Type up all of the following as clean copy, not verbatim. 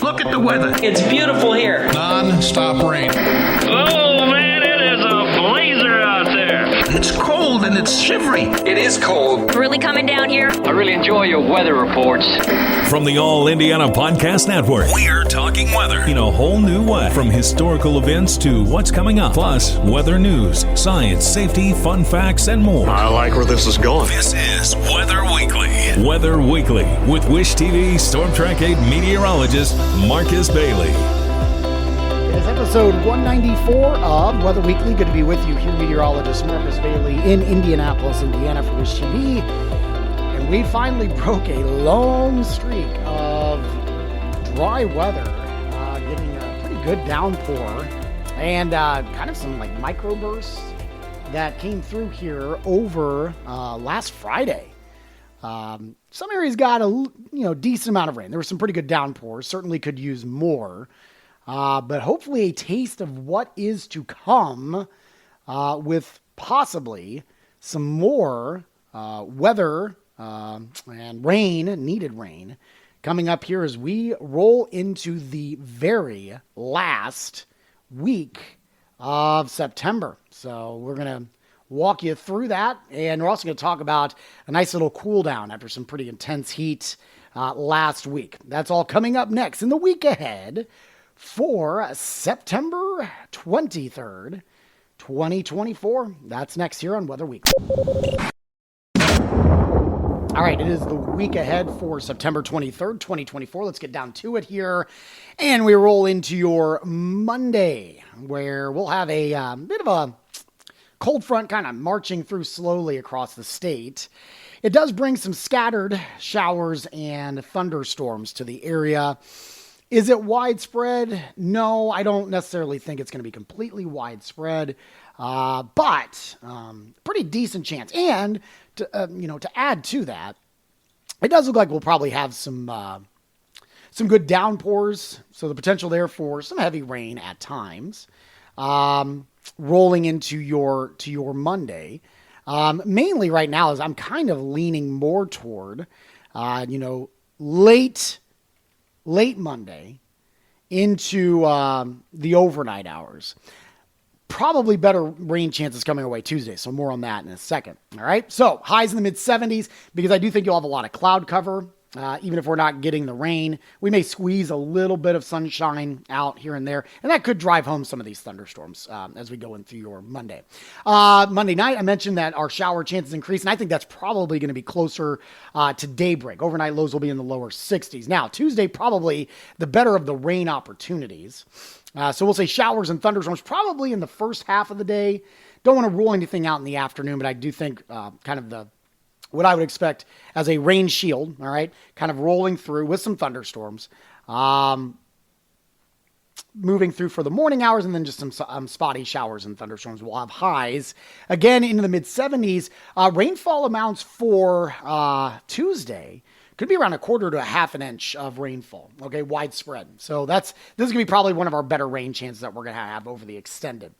Look at the weather. It's beautiful here. Non-stop rain. Oh, man, it is a blazer out there. It's cold and it's shivery. It is cold. Really coming down here. I really enjoy your weather reports. From the All Indiana Podcast Network, we're talking weather in a whole new way. From historical events to what's coming up, plus weather news, science, safety, fun facts, and more. I like where this is going. This is Weather Weekly. Weather Weekly with Wish TV Storm Track 8 meteorologist Marcus Bailey. It is episode 194 of Weather Weekly. Good to be with you here, meteorologist Marcus Bailey in Indianapolis, Indiana for Wish TV. And we finally broke a long streak of dry weather, getting a pretty good downpour and kind of some like microbursts that came through here over last Friday. Some areas got a decent amount of rain. There was some pretty good downpours. Certainly could use more. But hopefully a taste of what is to come with possibly some more weather and needed rain, coming up here as we roll into the very last week of September. So we're going to walk you through that, and we're also going to talk about a nice little cool down after some pretty intense heat last week. That's all coming up next in the week ahead for September 23rd, 2024. That's next here on Weather Week. All right, it is the week ahead for September 23rd, 2024. Let's get down to it here. And we roll into your Monday, where we'll have a bit of a cold front kind of marching through slowly across the state. It does bring some scattered showers and thunderstorms to the area. Is it widespread? No, I don't necessarily think it's going to be completely widespread, but pretty decent chance. And to add to that, it does look like we'll probably have some good downpours. So the potential there for some heavy rain at times, rolling into your Monday. Mainly right now, is I'm kind of leaning more toward, late Monday into the overnight hours. Probably better rain chances coming away Tuesday, so more on that in a second. All right, so highs in the mid-70s, because I do think you'll have a lot of cloud cover. Even if we're not getting the rain, we may squeeze a little bit of sunshine out here and there, and that could drive home some of these thunderstorms as we go into your Monday. Monday night, I mentioned that our shower chances increase, and I think that's probably going to be closer to daybreak. Overnight lows will be in the lower 60s. Now, Tuesday, probably the better of the rain opportunities. So we'll say showers and thunderstorms probably in the first half of the day. Don't want to rule anything out in the afternoon, but I do think kind of what I would expect as a rain shield, all right, kind of rolling through with some thunderstorms, moving through for the morning hours, and then just some spotty showers and thunderstorms. We'll have highs, again, into the mid-70s. Rainfall amounts for Tuesday could be around a quarter to a half an inch of rainfall, okay, widespread. So this is going to be probably one of our better rain chances that we're going to have over the extended.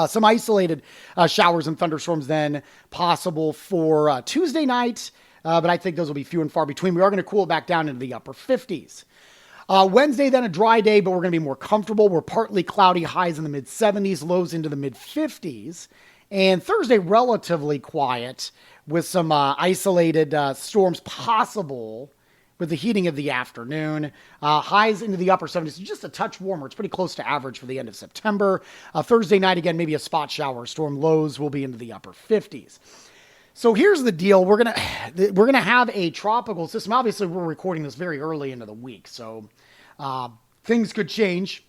Some isolated showers and thunderstorms then possible for Tuesday night, but I think those will be few and far between. We are going to cool it back down into the upper 50s. Wednesday, then a dry day, but we're going to be more comfortable. We're partly cloudy, highs in the mid-70s, lows into the mid-50s. And Thursday, relatively quiet with some isolated storms possible with the heating of the afternoon. Highs into the upper 70s, just a touch warmer. It's pretty close to average for the end of September. Thursday night, again, maybe a spot shower storm. Lows will be into the upper 50s. So here's the deal. We're gonna have a tropical system. Obviously, we're recording this very early into the week, so things could change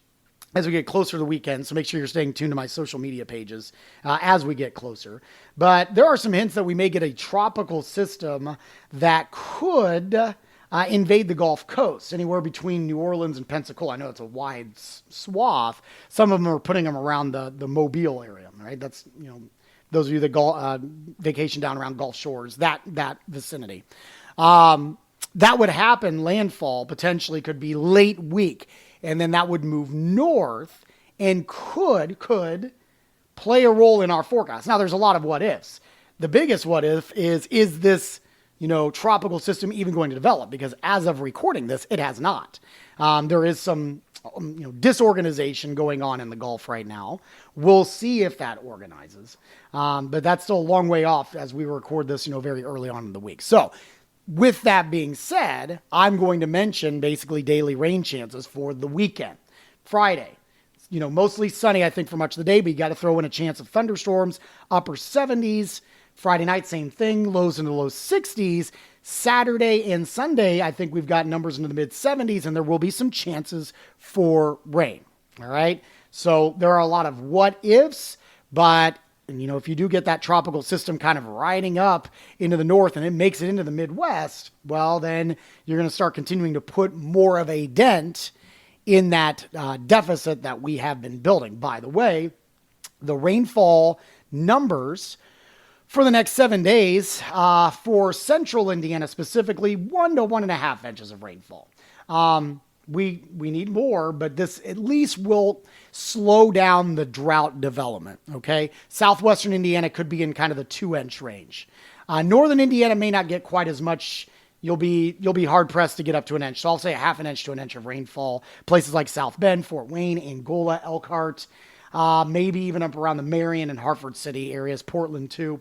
as we get closer to the weekend. So make sure you're staying tuned to my social media pages as we get closer. But there are some hints that we may get a tropical system that could invade the Gulf Coast, anywhere between New Orleans and Pensacola. I know it's a wide swath. Some of them are putting them around the Mobile area, right? That's, those of you that vacation down around Gulf Shores, that vicinity. That would happen, landfall potentially could be late week, and then that would move north and could play a role in our forecast. Now, there's a lot of what ifs. The biggest what if is this tropical system even going to develop, because as of recording this, it has not. There is some disorganization going on in the Gulf right now. We'll see if that organizes. But that's still a long way off as we record this, very early on in the week. So with that being said, I'm going to mention basically daily rain chances for the weekend. Friday, mostly sunny, I think, for much of the day, but you got to throw in a chance of thunderstorms, upper 70s. Friday night, same thing, lows into the low 60s. Saturday and Sunday, I think we've got numbers into the mid 70s, and there will be some chances for rain. All right. So there are a lot of what ifs, but if you do get that tropical system kind of riding up into the north and it makes it into the Midwest, well, then you're going to start continuing to put more of a dent in that deficit that we have been building. By the way, the rainfall numbers for the next 7 days, for central Indiana specifically, 1 to 1.5 inches of rainfall. We need more, but this at least will slow down the drought development, okay? Southwestern Indiana could be in kind of the 2-inch range. Northern Indiana may not get quite as much. You'll be hard-pressed to get up to an inch. So I'll say 0.5 inch to 1 inch of rainfall. Places like South Bend, Fort Wayne, Angola, Elkhart, maybe even up around the Marion and Hartford City areas, Portland too.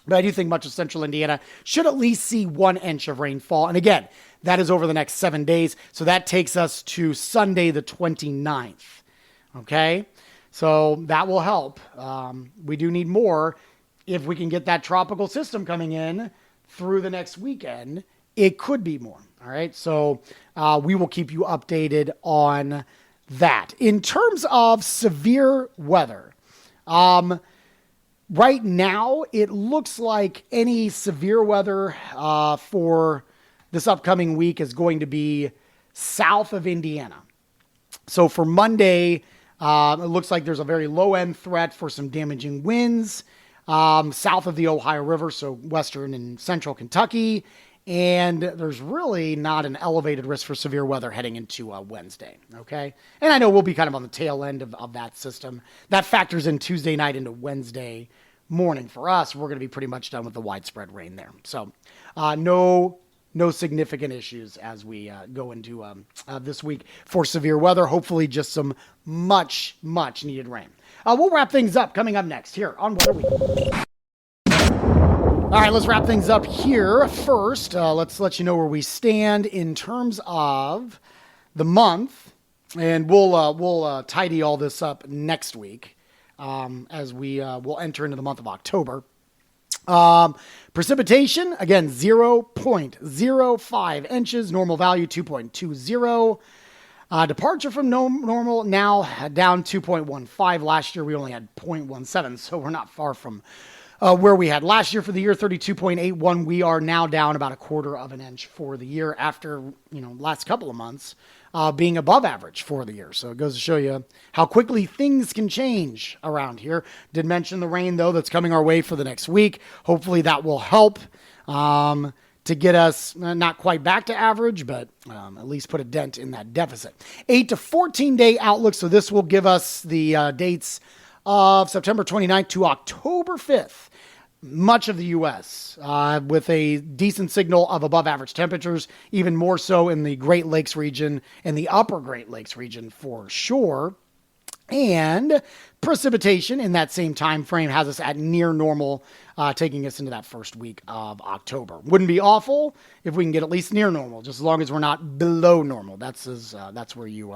But I do think much of central Indiana should at least see 1 inch of rainfall. And again, that is over the next 7 days. So that takes us to Sunday, the 29th. Okay? So that will help. We do need more. If we can get that tropical system coming in through the next weekend, it could be more. All right? So we will keep you updated on that. In terms of severe weather, right now, it looks like any severe weather for this upcoming week is going to be south of Indiana. So for Monday, it looks like there's a very low-end threat for some damaging winds south of the Ohio River, so western and central Kentucky. And there's really not an elevated risk for severe weather heading into Wednesday, okay? And I know we'll be kind of on the tail end of that system. That factors in Tuesday night into Wednesday morning. For us, we're going to be pretty much done with the widespread rain there. So no significant issues as we go into this week for severe weather. Hopefully just some much needed rain. We'll wrap things up coming up next here on Weather Week. All right, let's wrap things up here. First, let's let you know where we stand in terms of the month, and we'll tidy all this up next week as we will enter into the month of October. Precipitation, again, 0.05 inches, normal value 2.20. Departure from normal now down 2.15. Last year we only had 0.17, so we're not far from where we had last year for the year, 32.81. We are now down about 1/4 of an inch for the year after, last couple of months being above average for the year. So it goes to show you how quickly things can change around here. Did mention the rain, though, that's coming our way for the next week. Hopefully that will help to get us not quite back to average, but at least put a dent in that deficit. 8 to 14 day outlook. So this will give us the dates of September 29th to October 5th. Much of the U.S. With a decent signal of above average temperatures, even more so in the Great Lakes region and the upper Great Lakes region for sure. And precipitation in that same time frame has us at near normal, taking us into that first week of October. Wouldn't be awful if we can get at least near normal, just as long as we're not below normal. That's where you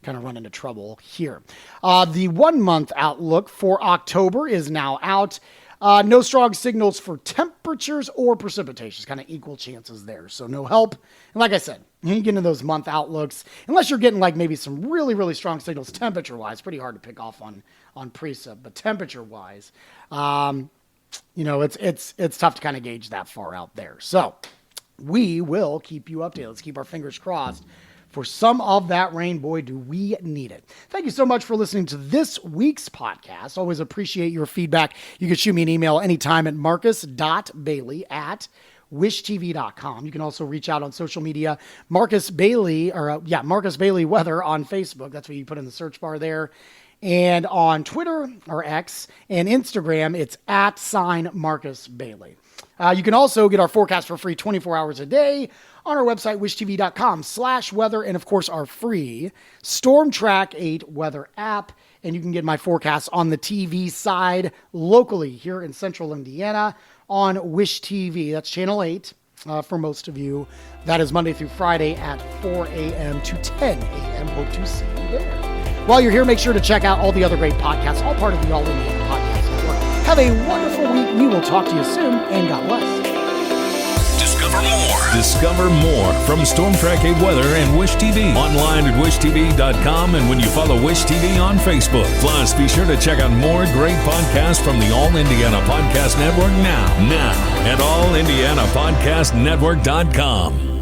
kind of run into trouble here. The 1 month outlook for October is now out. No strong signals for temperatures or precipitation. Kind of equal chances there. So no help. And like I said, you get into those month outlooks, unless you're getting like maybe some really, really strong signals temperature-wise. Pretty hard to pick off on precip, but temperature-wise, it's tough to kind of gauge that far out there. So we will keep you updated. Let's keep our fingers crossed for some of that rain. Boy, do we need it. Thank you so much for listening to this week's podcast. Always appreciate your feedback. You can shoot me an email anytime at marcus.bailey@wishtv.com. You can also reach out on social media, Marcus Bailey Weather on Facebook. That's what you put in the search bar there. And on Twitter or X and Instagram, it's @Marcus Bailey. You can also get our forecast for free 24 hours a day on our website, wishtv.com/weather, and of course our free Storm Track 8 weather app. And you can get my forecast on the TV side locally here in central Indiana on Wish TV. That's channel 8 for most of you. That is Monday through Friday at 4 a.m. to 10 a.m. Hope to see you there. While you're here, make sure to check out all the other great podcasts, all part of the All Indiana Podcast Network. Have a wonderful week. We will talk to you soon, and God bless. Discover more from Storm Track 8 Weather and Wish TV. Online at wishtv.com and when you follow Wish TV on Facebook. Plus, be sure to check out more great podcasts from the All Indiana Podcast Network now at allindianapodcastnetwork.com.